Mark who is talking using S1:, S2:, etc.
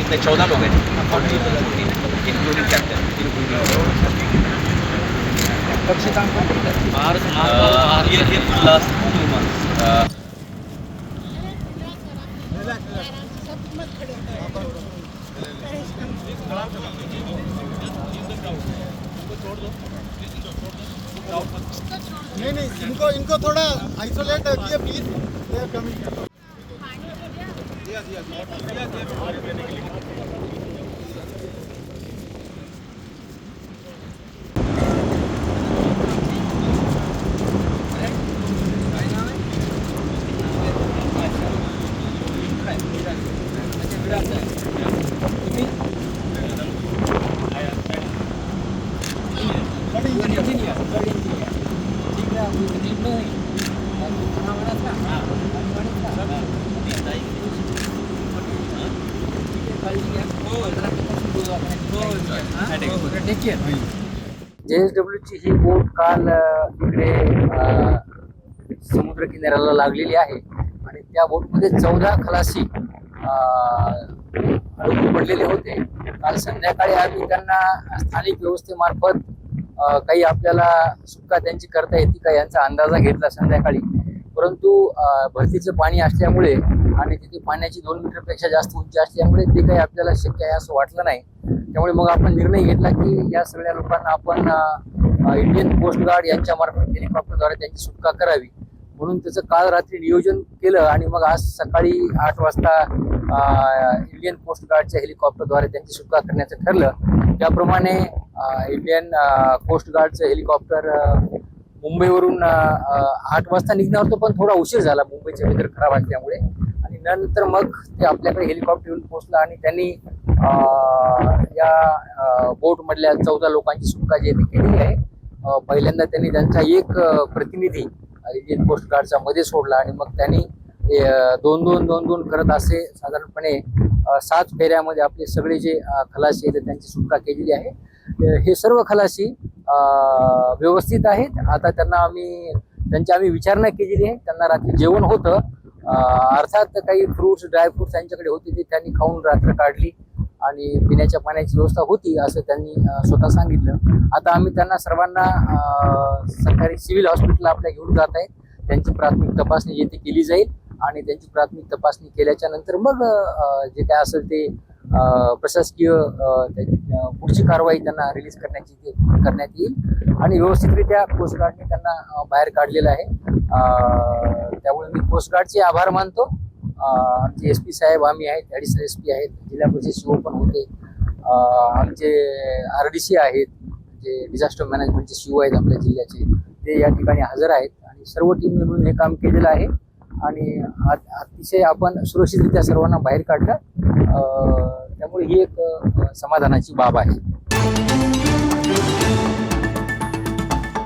S1: इसमें 14 लोग हैं और 3 जोड़ी कैप्टन ये लास्ट 2 months
S2: नहीं इनको इनको थोड़ा आइसोलेट किए प्लीज।
S3: JSWची ही बोट काल इकडे समुद्र किनाऱ्याला लागलेली आहे आणि त्या बोटमध्ये 14 खलासी अडकून पडलेले होते. काल संध्याकाळी आम्ही त्यांना स्थानिक व्यवस्थेमार्फत काही आपल्याला सुटका त्यांची करता येते का यांचा अंदाजा घेतला संध्याकाळी, परंतु भरतीचं पाणी असल्यामुळे आणि तिथे पाण्याची 2 मीटरपेक्षा जास्त उंची असल्यामुळे ते काही आपल्याला शक्य आहे असं वाटलं नाही. त्यामुळे मग आपण निर्णय घेतला की या सगळ्या लोकांना आपण इंडियन कोस्ट गार्ड यांच्या मार्फत हेलिकॉप्टरद्वारे त्यांची सुटका करावी म्हणून त्याचं काल रात्री नियोजन केलं आणि मग आज सकाळी 8 वाजता इंडियन कोस्ट गार्डच्या हेलिकॉप्टरद्वारे त्यांची सुटका करण्याचं ठरलं. त्याप्रमाणे इंडियन कोस्ट गार्डचं हेलिकॉप्टर मुंबईवरून 8 वाजता निघणार होतं, पण थोडा उशीर झाला मुंबईचे वेदर खराब असल्यामुळे आणि नंतर मग ते आपल्याकडे हेलिकॉप्टर येऊन पोहोचलं आणि त्यांनी या बोटमधल्या 14 लोकांची सुटका जी आहे ती केलेली आहे. पहिल्यांदा त्यांनी त्यांचा एक प्रतिनिधी इंडियन कोस्ट गार्डचा मध्ये सोडला आणि मग त्यांनी 2-2 करत असे साधारणपणे 7 फेऱ्यामध्ये आपले सगळे जे खलासी आहेत त्यांची सुटका केलेली आहे. हे सर्व खलासी व्यवस्थित आहेत. आता त्यांची आम्ही विचारणा केलेली आहे. त्यांना रात्री जेवण होतं, अर्थात काही फ्रुट्स ड्रायफ्रुट्स त्यांच्याकडे होते ते त्यांनी खाऊन रात्र काढली आणि पिण्याच्या पाण्याची व्यवस्था होती असं त्यांनी स्वतः सांगितलं. आता आम्ही त्यांना सर्वांना सरकारी सिव्हिल हॉस्पिटलला आपल्या घेऊन जात आहे. त्यांची प्राथमिक तपासणी जी ती केली जाईल आणि त्यांची प्राथमिक तपासणी केल्याच्या नंतर मग जे काय असेल ते प्रशासकीय पुढची कारवाई त्यांना रिलीज करण्यात येईल आणि व्यवस्थितरित्या कोस्ट गार्डने त्यांना बाहेर काढलेलं आहे. त्यामुळे मी कोस्ट गार्डचे आभार मानतो. आमचे SP साहेब आम्ही आहेत, ॲडिशनल SP आहेत, जिल्हा परिषद CO पण होते, आमचे RDC आहेत, जे डिझास्टर मॅनेजमेंटचे CO आहेत आपल्या जिल्ह्याचे, ते या ठिकाणी हजर आहेत आणि सर्व टीमने मिळून हे काम केलेलं आहे आणि अतिशय आपण सुरक्षितरित्या सर्वांना बाहेर काढलं. त्यामुळे ही एक समाधानाची बाब आहे.